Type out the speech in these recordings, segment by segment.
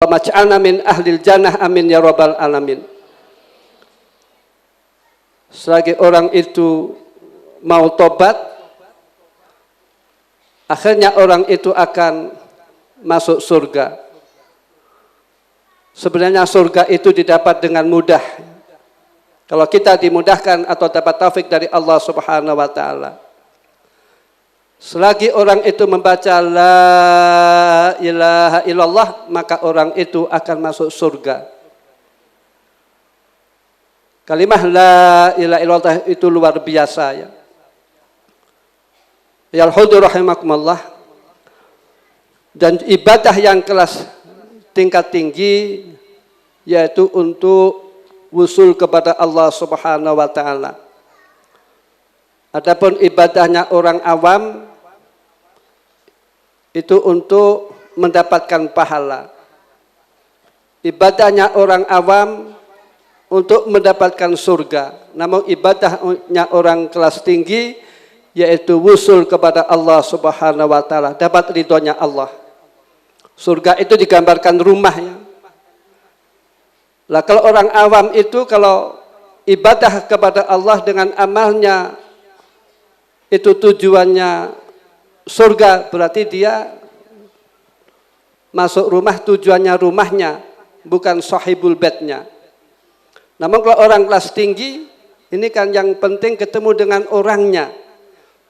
Maj'alna min ahlil jannah, amin ya rabbal alamin. Selagi orang itu mau tobat, akhirnya orang itu akan masuk surga. Sebenarnya surga itu didapat dengan mudah kalau kita dimudahkan atau dapat taufik dari Allah Subhanahu wa taala. Selagi orang itu membaca la ilaha illallah, maka orang itu akan masuk surga. Kalimah la ilaha illallah itu luar biasa ya. Ya al-hudur rahimakumullah. Dan ibadah yang kelas tingkat tinggi yaitu untuk wusul kepada Allah Subhanahu wa taala. Adapun ibadahnya orang awam itu untuk mendapatkan pahala. Ibadahnya orang awam untuk mendapatkan surga. Namun ibadahnya orang kelas tinggi yaitu wusul kepada Allah Subhanahu wa taala, dapat ridhonya Allah. Surga itu digambarkan rumahnya. Lah kalau orang awam itu kalau ibadah kepada Allah dengan amalnya itu tujuannya surga, berarti dia masuk rumah tujuannya rumahnya, bukan sahibul baitnya. Namun kalau orang kelas tinggi, ini kan yang penting ketemu dengan orangnya,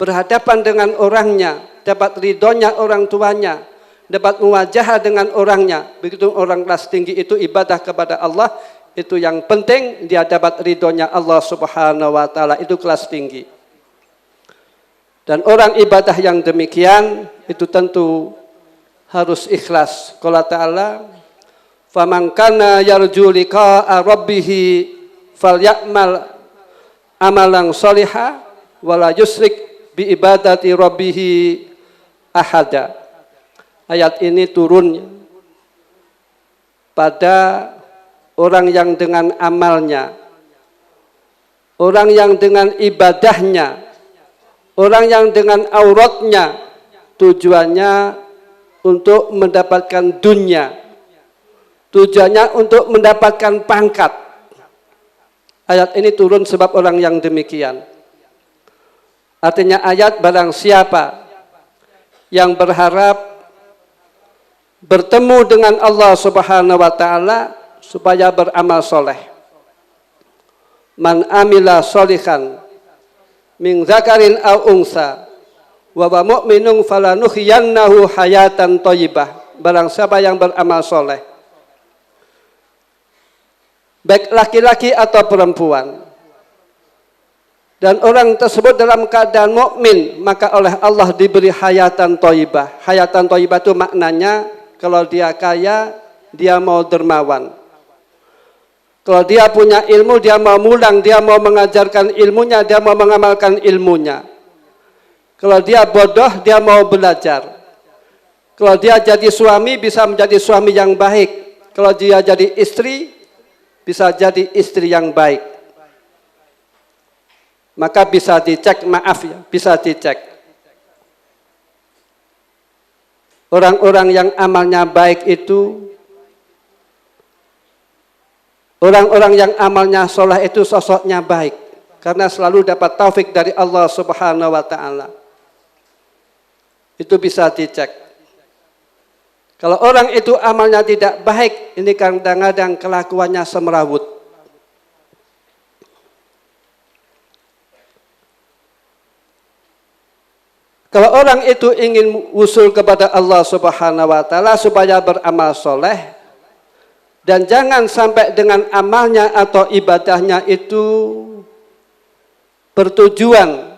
berhadapan dengan orangnya, dapat ridhonya orang tuanya, dapat muwajahah dengan orangnya. Begitu orang kelas tinggi itu ibadah kepada Allah, itu yang penting dia dapat ridhonya Allah Subhanahu wa taala, itu kelas tinggi. Dan orang ibadah yang demikian itu tentu harus ikhlas. Qala ta'ala, "Faman kana yarju liqa'a rabbih falyamal amalan shalihan wa la yusyrik bi ibadati rabbih ahada." Ayat ini turun pada orang yang dengan amalnya, orang yang dengan ibadahnya, orang yang dengan auratnya tujuannya untuk mendapatkan dunia, tujuannya untuk mendapatkan pangkat. Ayat ini turun sebab orang yang demikian. Artinya ayat barang siapa yang berharap bertemu dengan Allah Subhanahu wa taala supaya beramal soleh. Man amila sholihan min zakarin aw unsa wa wa mu'minun falanuhyiyannahu hayatan thayyibah. Barang siapa yang beramal soleh, baik laki-laki atau perempuan, dan orang tersebut dalam keadaan mukmin, maka oleh Allah diberi hayatan thayyibah. Hayatan thayyibah itu maknanya kalau dia kaya, dia mau dermawan. Kalau dia punya ilmu, dia mau mulang, dia mau mengajarkan ilmunya, dia mau mengamalkan ilmunya. Kalau dia bodoh, dia mau belajar. Kalau dia jadi suami, bisa menjadi suami yang baik. Kalau dia jadi istri, bisa jadi istri yang baik. Maka bisa dicek, maaf ya, bisa dicek. Orang-orang yang amalnya baik itu, orang-orang yang amalnya soleh itu sosoknya baik, karena selalu dapat taufik dari Allah Subhanahu wa taala. Itu bisa dicek. Kalau orang itu amalnya tidak baik, ini kadang-kadang kelakuannya semrawut. Kalau orang itu ingin wusul kepada Allah Subhanahu wa taala supaya beramal soleh, dan jangan sampai dengan amalnya atau ibadahnya itu bertujuan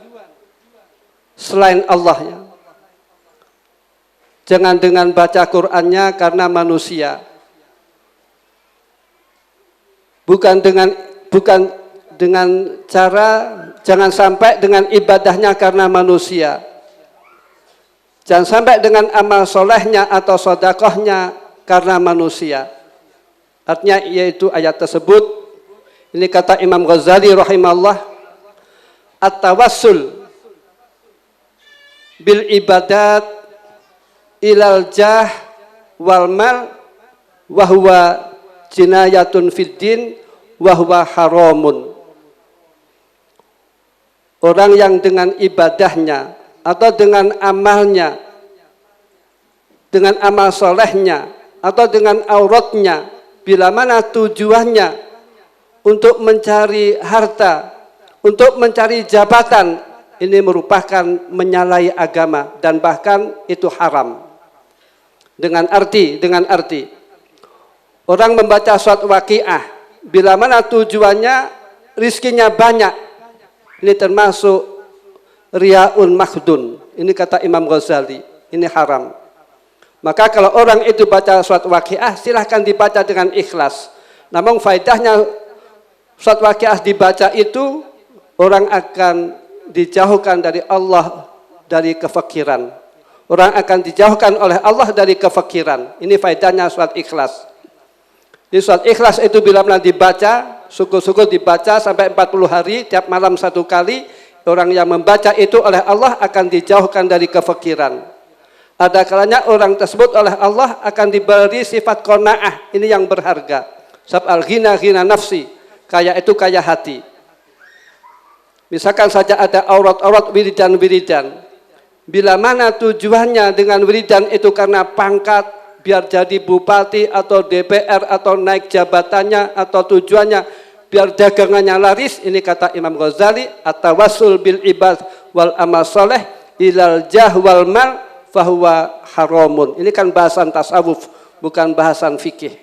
selain Allah ya. Jangan dengan baca Qur'annya karena manusia. Bukan dengan cara, jangan sampai dengan ibadahnya karena manusia. Jangan sampai dengan amal solehnya atau sedekahnya karena manusia. Artinya yaitu ayat tersebut, ini kata Imam Ghazali rahimahullah, at-tawassul bil ibadat ilal jah wal mal wa huwa jinayatun fid din wa huwa haramun. Orang yang dengan ibadahnya atau dengan amalnya, dengan amal solehnya atau dengan auratnya, bila mana tujuannya untuk mencari harta, untuk mencari jabatan, ini merupakan menyalahi agama dan bahkan itu haram. Dengan arti orang membaca surat Waqiah, bila mana tujuannya rizkinya banyak, ini termasuk ria'un makhdun. Ini kata Imam Ghazali, ini haram. Maka kalau orang itu baca surat Waqiah, silahkan dibaca dengan ikhlas. Namun faedahnya surat Waqiah dibaca itu, orang akan dijauhkan dari Allah dari kefakiran. Orang akan dijauhkan oleh Allah dari kefakiran. Ini faedahnya surat ikhlas. Di surat ikhlas itu bila mana dibaca, syukur-syukur dibaca sampai 40 hari, tiap malam 1 kali, orang yang membaca itu oleh Allah akan dijauhkan dari kefakiran. Ada kalanya orang tersebut oleh Allah akan diberi sifat qanaah, ini yang berharga. Sebab al-ghina ghina nafsi, kaya itu kaya hati. Misalkan saja ada aurat-aurat wiridan-wiridan. Bila mana tujuannya dengan wiridan itu karena pangkat, biar jadi bupati atau DPR atau naik jabatannya, atau tujuannya biar dagangannya laris, ini kata Imam Ghazali, at-tawassul bil ibad wal amal soleh ilal jah wal mal fahuwa haramun. Ini kan bahasan tasawuf, bukan bahasan fikih.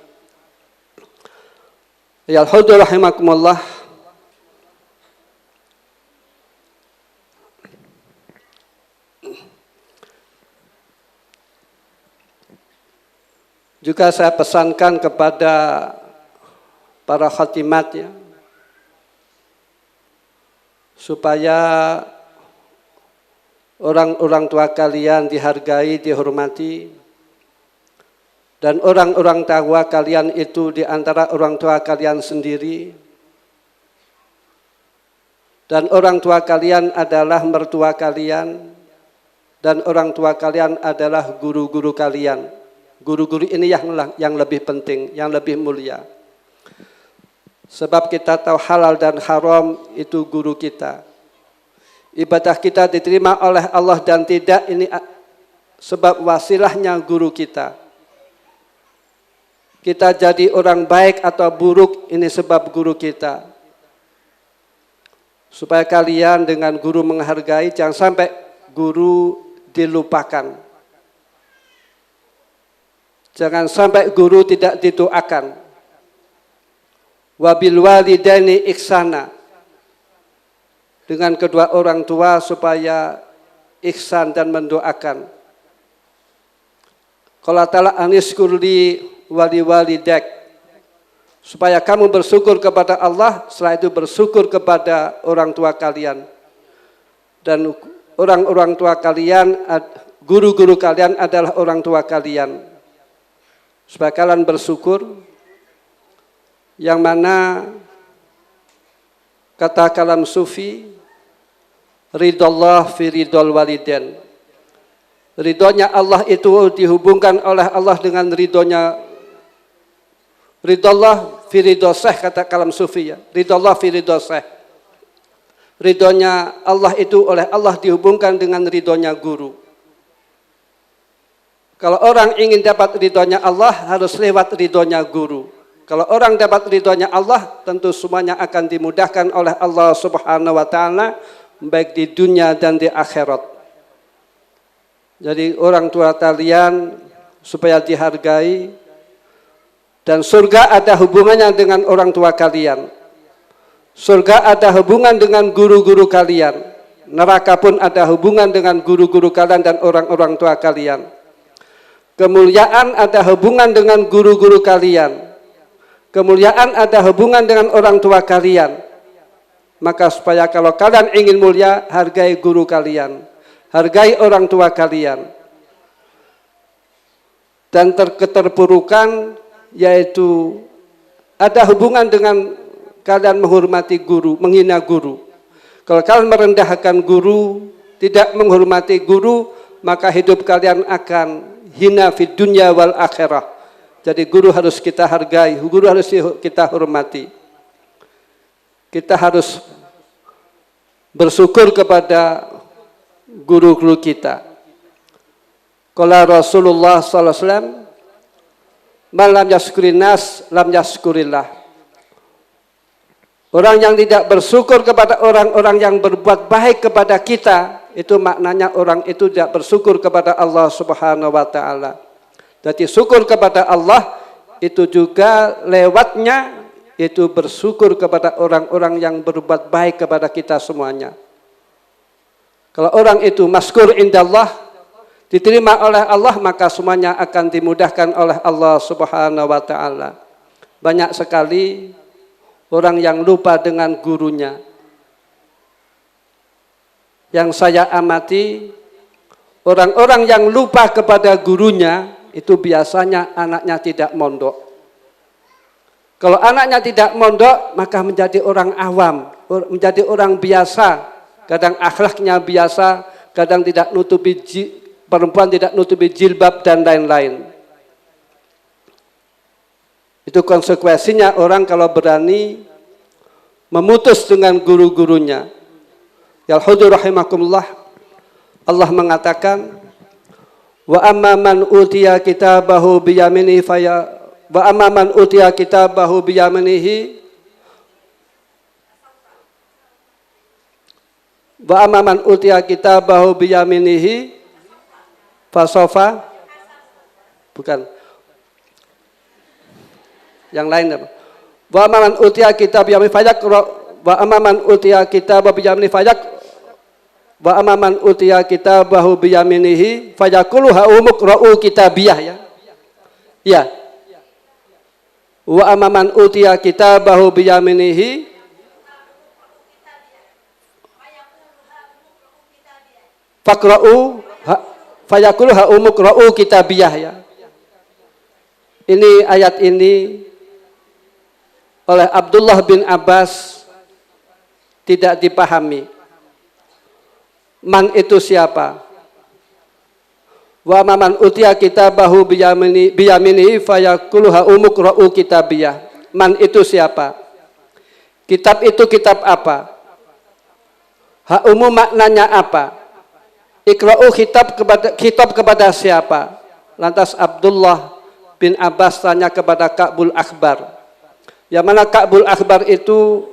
Ya al-hudur rahimakumullah. Juga saya pesankan kepada para khatimat ya, supaya orang-orang tua kalian dihargai, dihormati, dan orang-orang tua kalian itu di antara orang tua kalian sendiri, dan orang tua kalian adalah mertua kalian, dan orang tua kalian adalah guru-guru kalian. Guru-guru ini yang lebih penting, yang lebih mulia. Sebab kita tahu halal dan haram itu guru kita. Ibadah kita diterima oleh Allah dan tidak, ini sebab wasilahnya guru kita. Kita jadi orang baik atau buruk, ini sebab guru kita. Supaya kalian dengan guru menghargai, jangan sampai guru dilupakan. Jangan sampai guru tidak dituakan. Wabil walidaini ihsana. Dengan kedua orang tua supaya ihsan dan mendoakan. Qala ta'ala anishkurli wali walidak. Supaya kamu bersyukur kepada Allah, setelah itu bersyukur kepada orang tua kalian. Dan orang-orang tua kalian, guru-guru kalian adalah orang tua kalian. Supaya kalian bersyukur, yang mana kata kalam sufi, ridallah fi ridal walidain. Ridhonya Allah itu dihubungkan oleh Allah dengan ridhonya. Ridallah fi ridal syekh, kata kalam sufi ya. Ridallah fi ridal syekh. Ridhonya Allah itu oleh Allah dihubungkan dengan ridhonya guru. Kalau orang ingin dapat ridhonya Allah, harus lewat ridhonya guru. Kalau orang dapat ridhonya Allah, tentu semuanya akan dimudahkan oleh Allah Subhanahu wa Ta'ala, baik di dunia dan di akhirat. Jadi orang tua kalian supaya dihargai, dan surga ada hubungannya dengan orang tua kalian. Surga ada hubungan dengan guru-guru kalian. Neraka pun ada hubungan dengan guru-guru kalian dan orang-orang tua kalian. Kemuliaan ada hubungan dengan guru-guru kalian. Kemuliaan ada hubungan dengan orang tua kalian. Maka supaya kalau kalian ingin mulia, hargai guru kalian. Hargai orang tua kalian. Dan keterpurukan yaitu ada hubungan dengan kalian menghormati guru, menghina guru. Kalau kalian merendahkan guru, tidak menghormati guru, maka hidup kalian akan hina fid dunya wal akhirah. Jadi guru harus kita hargai, guru harus kita hormati. Kita harus bersyukur kepada guru-guru kita. Qala Rasulullah sallallahu alaihi wasallam, "Man lam yashkurin nas, lam yashkurillah." Orang yang tidak bersyukur kepada orang-orang yang berbuat baik kepada kita, itu maknanya orang itu tidak bersyukur kepada Allah Subhanahu wa taala. Jadi syukur kepada Allah itu juga lewatnya itu bersyukur kepada orang-orang yang berbuat baik kepada kita semuanya. Kalau orang itu maskur indallah, diterima oleh Allah, maka semuanya akan dimudahkan oleh Allah Subhanahu wa taala. Banyak sekali orang yang lupa dengan gurunya. Yang saya amati, orang-orang yang lupa kepada gurunya itu biasanya anaknya tidak mondok. Kalau anaknya tidak mondok, maka menjadi orang awam, menjadi orang biasa. Kadang akhlaknya biasa, kadang tidak nutupi perempuan, tidak nutupi jilbab dan lain-lain. Itu konsekuensinya orang kalau berani memutus dengan guru-gurunya. Ya hudhur rahimakumullah, Allah mengatakan, wa amma man utiya kitabahu biyaminihi wa amma man utiya kitabahu biyaminihi wa amma man utiya kitabahu biyaminihi fasofa, bukan yang lain apa? Wa amma man utiya kitabahu biyaminihi fayak wa amma man utiya kitabahu biyaminihi fayak wa amaman utiya kitabahu biyaminihi fayaqulu ha'umqra'u kitabiyah, ya. Ya. Wa amaman utiya kitabahu biyaminihi faqra'u fayaqulu ha'umqra'u kitabiyah, ya. Ini ayat ini oleh Abdullah bin Abbas tidak dipahami. Man itu siapa? Wa man utiya kitabahu biyaminihi fayaqulu ha'umqra'u kitabiyah. Man itu siapa? Kitab itu kitab apa? Ha'umu maknanya apa? Iqra'u kitab kepada siapa? Lantas Abdullah bin Abbas tanya kepada Ka'bul Akhbar. Yang mana Ka'bul Akhbar itu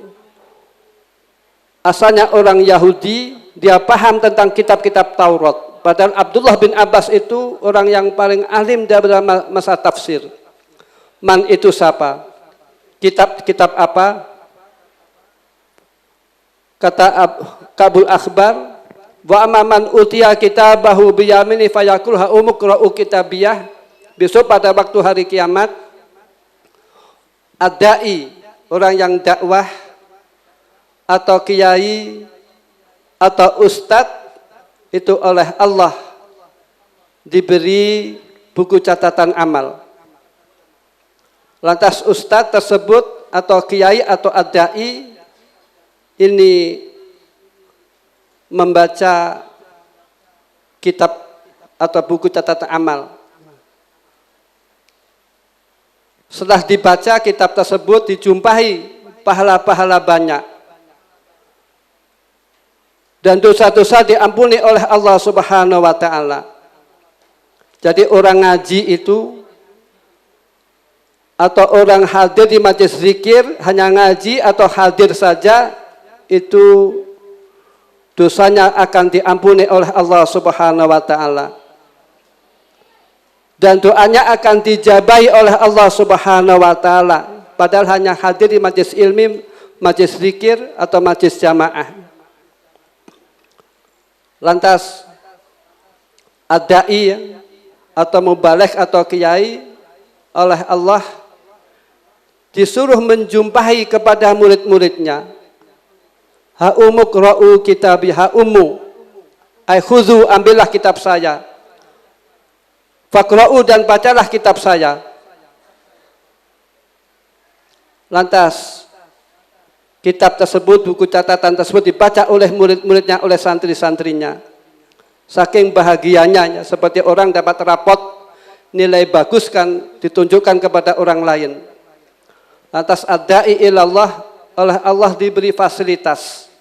asalnya orang Yahudi, dia paham tentang kitab-kitab Taurat. Padahal Abdullah bin Abbas itu orang yang paling alim dalam masa tafsir. Man itu siapa? Kitab apa? Kata Ka'bul Akhbar, wa amman utiya kitabahu biyamini fayaqul ha'umqra'u kitabiyah. Besok pada waktu hari kiamat, ad-da'i, orang yang dakwah atau kiai atau ustadz itu oleh Allah diberi buku catatan amal. Lantas ustadz tersebut atau kiai atau ad-da'i ini membaca kitab atau buku catatan amal. Setelah dibaca kitab tersebut dijumpai pahala-pahala banyak. Dan dosa-dosa diampuni oleh Allah Subhanahu wa taala. Jadi orang ngaji itu atau orang hadir di majelis zikir, hanya ngaji atau hadir saja, itu dosanya akan diampuni oleh Allah Subhanahu wa taala. Dan doanya akan dijabahi oleh Allah Subhanahu wa taala, padahal hanya hadir di majelis ilmi, majelis zikir atau majelis jamaah. Lantas ad-da'i atau mubaligh atau kiai oleh Allah disuruh menjumpai kepada murid-muridnya. Ha'umqra'u kitabi, ha'umu ay khudhu, ambillah kitab saya. Faqra'u, dan bacalah kitab saya. Lantas kitab tersebut, buku catatan tersebut dibaca oleh murid-muridnya, oleh santri-santrinya. Saking bahagianya, seperti orang dapat rapot nilai bagus kan ditunjukkan kepada orang lain. Lantas ad-da'i ilallah oleh Allah diberi fasilitas,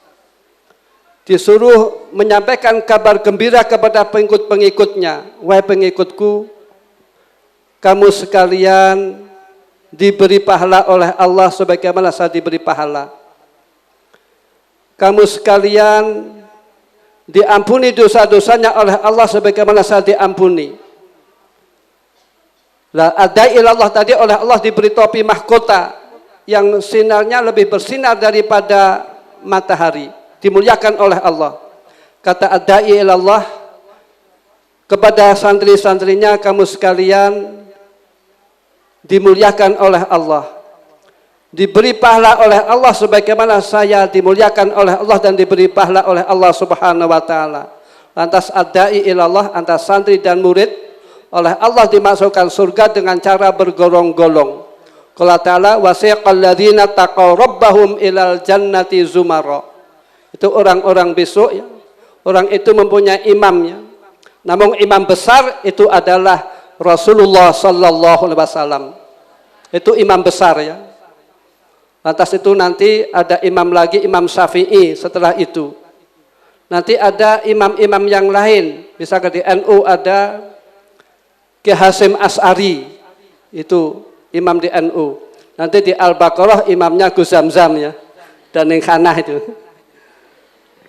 disuruh menyampaikan kabar gembira kepada pengikut-pengikutnya. Wahai pengikutku, kamu sekalian diberi pahala oleh Allah sebagaimana saya diberi pahala. Kamu sekalian diampuni dosa-dosanya oleh Allah sebagaimana saya diampuni. Lah ad-da'i ilallah tadi oleh Allah diberi topi mahkota yang sinarnya lebih bersinar daripada matahari, dimuliakan oleh Allah. Kata ad-da'i ilallah kepada santri-santrinya, kamu sekalian dimuliakan oleh Allah, diberi pahala oleh Allah sebagaimana saya dimuliakan oleh Allah dan diberi pahala oleh Allah Subhanahu wa taala. Lantas ad-da'i ilallah antara santri dan murid oleh Allah dimasukkan surga dengan cara bergolong-golong. Qala ta'ala wasiqal ladzina taqaw rabbahum ilal jannati zumara. Itu orang-orang besok ya. Orang itu mempunyai imamnya. Namun imam besar itu adalah Rasulullah sallallahu alaihi wasallam. Itu imam besar ya. Lantas itu nanti ada imam lagi, Imam Syafi'i setelah itu. Nanti ada imam-imam yang lain. Misalkan di NU ada Ki Hasyim Asy'ari, itu imam di NU. Nanti di Al-Baqarah imamnya Gus Zamzam ya, dan yang Khanah itu.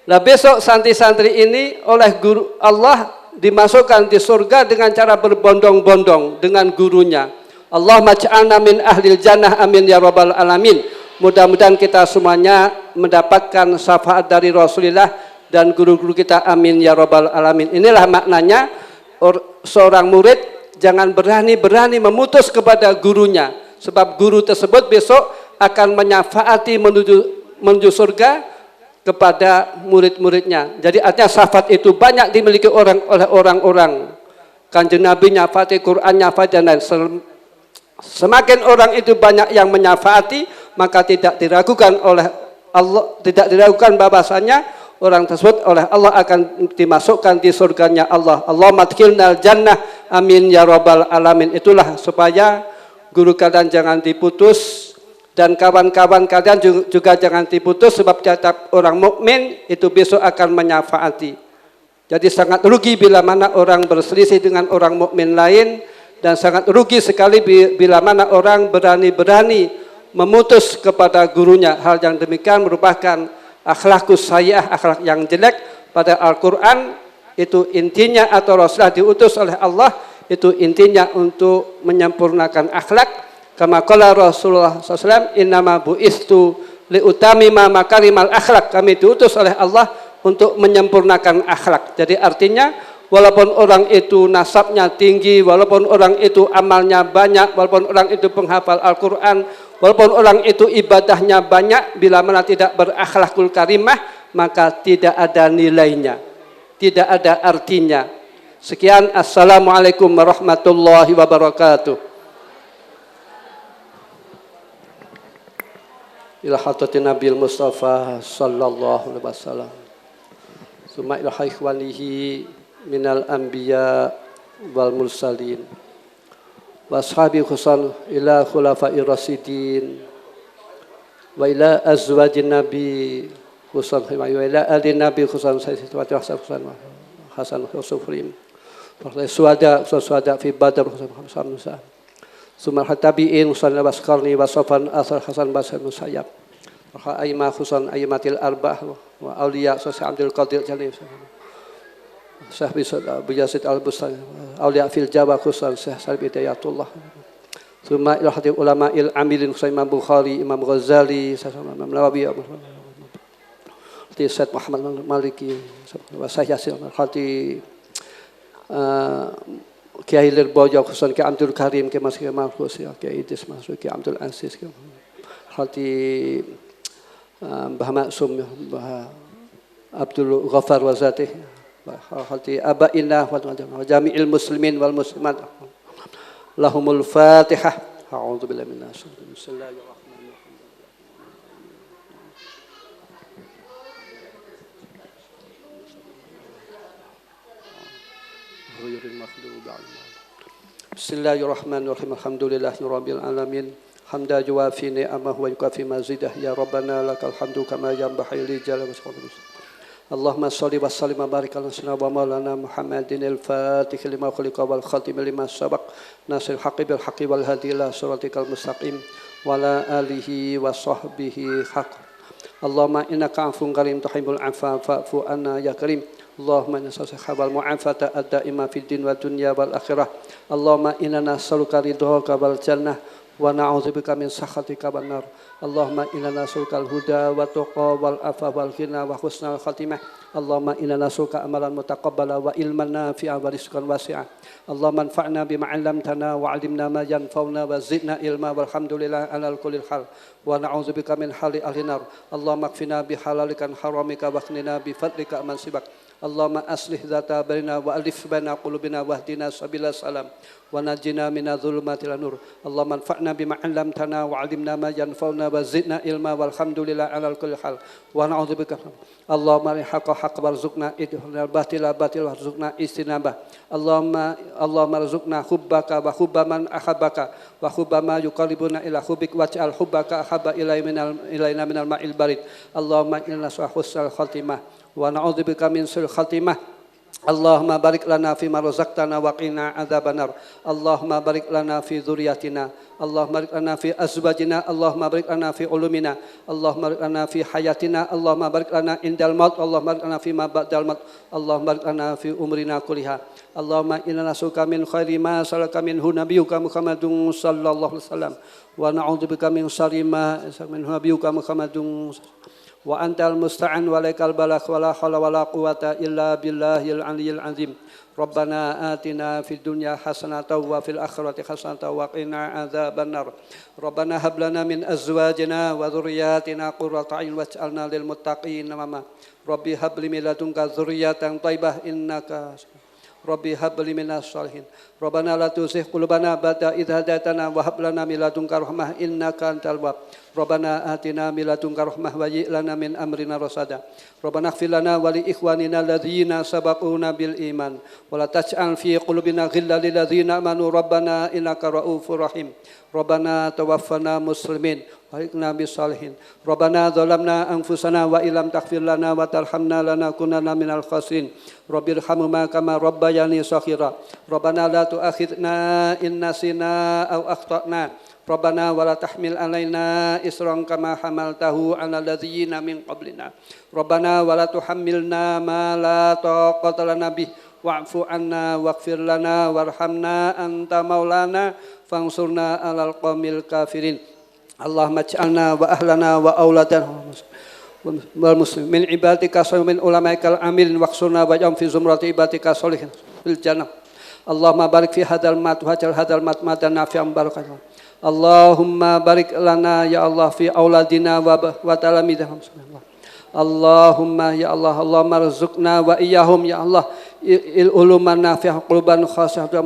Nah besok santri-santri ini oleh guru Allah dimasukkan di surga dengan cara berbondong-bondong dengan gurunya. Allah maj'alna min ahlil jannah, amin ya rabbal alamin. Mudah-mudahan kita semuanya mendapatkan syafaat dari Rasulullah dan guru-guru kita, amin ya rabbal alamin. Inilah maknanya seorang murid jangan berani-berani memutus kepada gurunya, sebab guru tersebut besok akan menyafaati menuju surga kepada murid-muridnya. Jadi artinya syafaat itu banyak dimiliki oleh orang-orang. Kanjeng Nabi nyafaati, Quran nyafaati, dan lain. Semakin orang itu banyak yang menyafaati, maka tidak diragukan oleh Allah, tidak diragukan bahwasanya orang tersebut oleh Allah akan dimasukkan di surganya Allah. Allahumma adkhilnal jannah, amin ya rabbal alamin. Itulah supaya guru kalian jangan diputus dan kawan-kawan kalian juga jangan diputus, sebab setiap orang mukmin itu besok akan menyafaati. Jadi sangat rugi bila mana orang berselisih dengan orang mukmin lain, dan sangat rugi sekali bila mana orang berani-berani memutus kepada gurunya. Hal yang demikian merupakan akhlakus sayyi'ah, akhlak yang jelek. Pada Al-Quran itu intinya, atau Rasulullah diutus oleh Allah itu intinya untuk menyempurnakan akhlak. Kama qala Rasulullah SAW, innama bu'istu liutamima makarimal akhlak. Kami diutus oleh Allah untuk menyempurnakan akhlak. Jadi artinya walaupun orang itu nasabnya tinggi, walaupun orang itu amalnya banyak, walaupun orang itu penghafal Al-Quran, walaupun orang itu ibadahnya banyak, bila mana tidak berakhlakul karimah, maka tidak ada nilainya, tidak ada artinya. Sekian, assalamualaikum warahmatullahi wabarakatuh. Ila hadratin Nabil Mustafa sallallahu alaihi wasallam. Summa ila ikhwanihi minal anbiya wal mursalin washabi khusan ila khulafa'ir rasidin wa ila azwajin nabi khusan wa ila ali nabi khusan sayyidina Hasan Husufrim suada fi badar khusan Musa sumal hatabiin khusan wasqarni wasafan asal Hasan Basir Musayyab wa aima khusan aimatil arba'ah wa auliya Syekh Abdul Qadir Jalil Syekh Abu Yazid Al-Bustami, Aulia fil Jawa khusus Syekh Salim Hidayatullah. Summa ila hadir ulama il amilin khusus Imam Bukhari, Imam Ghazali, Imam Nawawi, Syekh Muhammad Maliki, Syekh Yasin Al-Khati, Kiai Lirbojo khusus Kiai Abdul Karim, Kiai Mas Kiai Mahfuz, Kiai Idris Masuk, Kiai Abdul Aziz, Khati Mbah Maksum, Mbah Abdul Ghaffar Wazatih, hati abaina wa jami'il muslimin wal muslimat. Lahumul Fatihah. A'udzu billahi minasy syaitonir rajim. Bismillahirrahmanirrahim. Bismillahirrahmanirrahim. Alhamdulillahirabbil alamin. Hamda yuwafi ni'amahu wa yukafi mazidah. Ya Rabbana lakal hamdu kama yanbaghi li jalali wajhika. Allahumma shalli wa sallim wa barik ala sayyidina wa maulana Muhammadin al-fatih lima khuliqa wal khatim lima sabaq nasir haqqi bil haqqi wal hadi ila siratikal mustaqim wa ala alihi wa sahbihi haqq. Allahumma innaka 'afuwun karim tuhibbul 'afwa fa'fu anna ya karim. Allahumma inna nas'aluka wal mu'afata ad-da'ima fid din wa dunya wal akhirah. Allahumma inna nas'aluka ridhaka wal jannah wa na'udzubika min sakhatika wan nar. Allahumma inna nas'aluka al-huda wa tuqa wal afa wal ghina wa husnal khatimah. Allahumma inna nas'aluka amalan mutaqabbala wa ilman nafi'a wa rizqan wasi'a. Allahumma anfa'na bima 'allamtana wa 'allimna ma yanfa'una wa zidna ilma walhamdulillah 'alal kulli hal. Wa na'udzubika min hali ahli nar. Allahumma kfina bi halalika haramika wa khnina bi fadlika man sibak. Allahumma aslih dzata bainana wa alif baina qulubina wahdina sabila salam wa najina minadz zulumati ila nur. Allahumma anfa'na bima 'allamtana wa 'allimna ma yanfa'una wa zidna ilma walhamdulillah 'alal kulli hal. Wa na'udzubika Allahumma haqqa haqq warzuqna idhal batila batil warzuqna istinabah. Allahumma arzuqna hubbaka wa hubba man ahabbaka wa hubba ma yuqarribuna ila hubbik waj'al hubbaka ahabba ilaina minal ma'il barid. Allahumma inna husnal khatimah wa na'udzubika min su'il khatimah. Allahumma barik lana fi ma razaqtana wa qina adzabannar. Allahumma barik lana fi dzurriyyatina. Allahumma barik lana fi azwajina. Allahumma barik lana fi ulumina. Allahumma barik lana fi hayatina. Allahumma barik lana indal maut. Allahumma barik lana fi ma ba'dal maut. Allahumma barik lana fi umrina kulliha. Allahumma inna nas'aluka min khairi ma salaka minhu nabiyyuka Muhammadun sallallahu alaihi wasallam wa na'udzubika min syarri ma minhu nabiyyuka Muhammadun wa antal musta'an wa alaikal balagh wa la haula wa la quwata illa billahil aliyyil azim. Rabbana atina fid dunya hasanatan wa fil akhirati hasanatan wa qina adzabannar. Rabbana hab lana min azwajina wa dhurriyyatina qurrata a'yun waj'alna lil muttaqina imama. Rabbi hab li min ladunka dzurriyyatan thayyibah innaka Rabbi habli minas shalihin. Rabbana la tuzigh qulubana ba'da idh hadaytana wa hab lana min ladunka rahmah innaka antal wahhab. Rabbana atina min ladunka rahmah wa hayyi' lana min amrina rasada. Rabbana ighfir lana wa li ikhwanina alladzina sabaquna bil iman wa la taj'al fi qulubina ghillan lil ladzina amanu rabbana innaka ra'ufur rahim. Rabbana tawaffana muslimin wa alhiqna bis shalihin. Rabbana zalamna anfusana wa illam taghfir lana wa tarhamna lanakunanna minal khasirin. Rabbirhamhuma kama rabbayani shaghira. Rabbana la tu'akhidna in nasina aw akhtana. Rabbana wa la tahmil alaina isran kama hamaltahu 'alal ladzina min qablina. Rabbana wa la tuhammilna ma la taqata lana bih wa'fu 'anna waghfir lana warhamna anta maulana fansurna 'alal qaumil kafirin. Allahumma ij'alna wa ahlana wa auladana wal muslimin min ibadika min ulamaikal amilin waqsurna wa jam fi zumrati ibadika sholihin fil jannah. Allahumma barik fi hadzal mat wa hajal hadzal mat madan nafi'an barakah. Allahumma barik lana ya Allah fi auladina wa talamidina. Allahumma ya Allah, Allahumma rizqna wa iyyahum ya Allah uluman nafi'ah quluban khashi'atan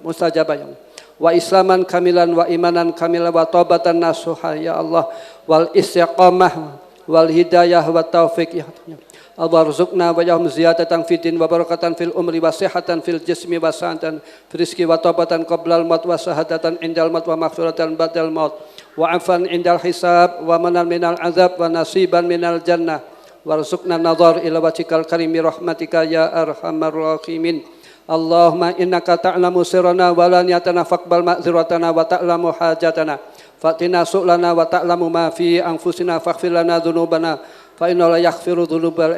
mustajabah ya Allah. Wa islaman kamilan wa imanan kamilan wa taubatan nasuha ya Allah wal istiqamah wal hidayah wa taufiq ya Allah. Warzuqna wa yahum ziyadatan fid din wa barakatan fil umri wa sihhatan fil jismi wa sa'atan fil rizqi wa taubatan qablal maut wa sahadatan indal maut wa maghfiratan ba'dal maut wa afan indal hisab wa manan minal azab wa nasiban minal jannah warzuqna nadhar ila wajhikal karimi rahmatika ya arhamar rahimin. Allahumma innaka ta'lamu sirrana wa la niyatana faqbal ma'dziratana wa ta'lamu hajatana fatina su'lana wa ta'lamu ma fi anfusina faghfir lana dzunubana fa inna la yaghfiru dzunubal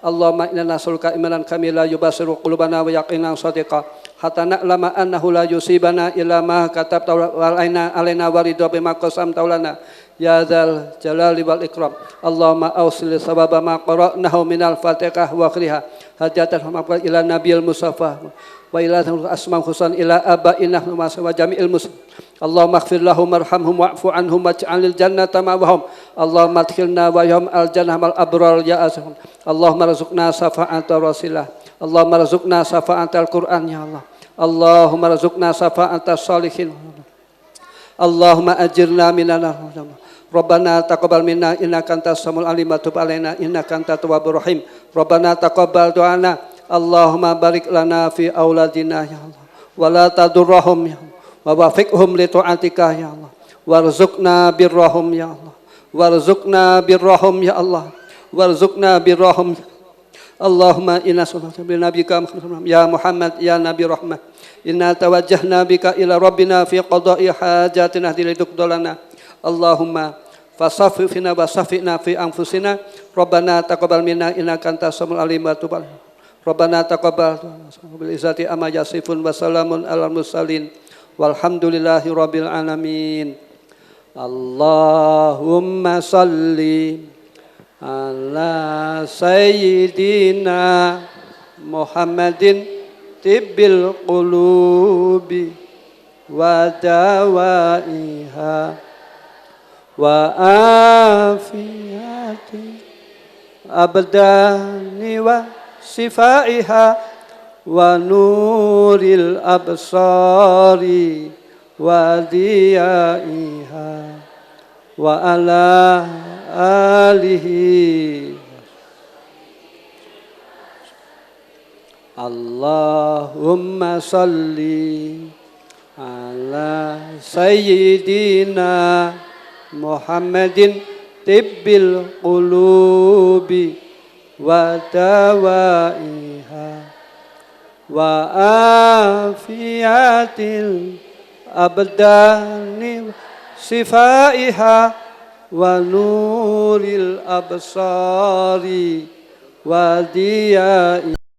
Allahumma inna nas'aluka imanan kamila yubasiru qulubana wa yaqinan shadiqa hatta na'lama annahu la yusibana illa ma katabta alaina wa ridha bima qasamta lana ya dzal jalali wal ikram. Allahumma awsil sababa ma qara'nahu minal fatihah wa akhriha hajatan hamqa ila nabiyil mustafa wa ila asma husan ila abaina wa jami'il muslim. Allahumma ighfir lahum warhamhum wa'fu anhum waj'alil jannata ma'wahum. Allahumma adkhilna wa yahum al jannah mal abrar ya azhum. Allahumma rizqna safa'ata rasilah. Allahumma rizqna safa'atal Qur'an ya Allah. Allahumma rizqna safa'atas salihin. Allahumma ajirna minan nar. Rabbana taqabbal minna innaka antas samiul alim wa tub alaina innaka antat tawwabur rahim. Rabbana taqabbal du'ana. Allahumma barik lana fi auladina ya Allah wa la tadurrahum ya Allah, wa wafiqhum li ta'atika ya Allah, warzuqna birrahum ya Allah, warzuqna birrahum ya Allah, warzuqna birrahum. Allahumma inna sallallahu bi nabiyika ya Muhammad ya Nabi rahmah, inna tawajjahna bika ila rabbina fi qada'i hajatina liduqdalana. Allahumma fasaffi fina wa safina fi anfusina, rabbana taqabbal minna innaka antas samiul alim wa tub alaina, rabbana taqabbal bil izzati amma yasifun wa salamun alal mursalin walhamdulillahi rabbil alamin. Allahumma salli ala sayyidina Muhammadin tibbil qulubi wa dawaiha wa afiyati abdani wa sifaiha wa nuril absari wa diyaiha wa ala alihi. Allahumma salli ala sayyidina Muhammadin tibbil qulubi wa dawaiha wa afiyatil abdani sifaiha wa nuril absari wa diyai.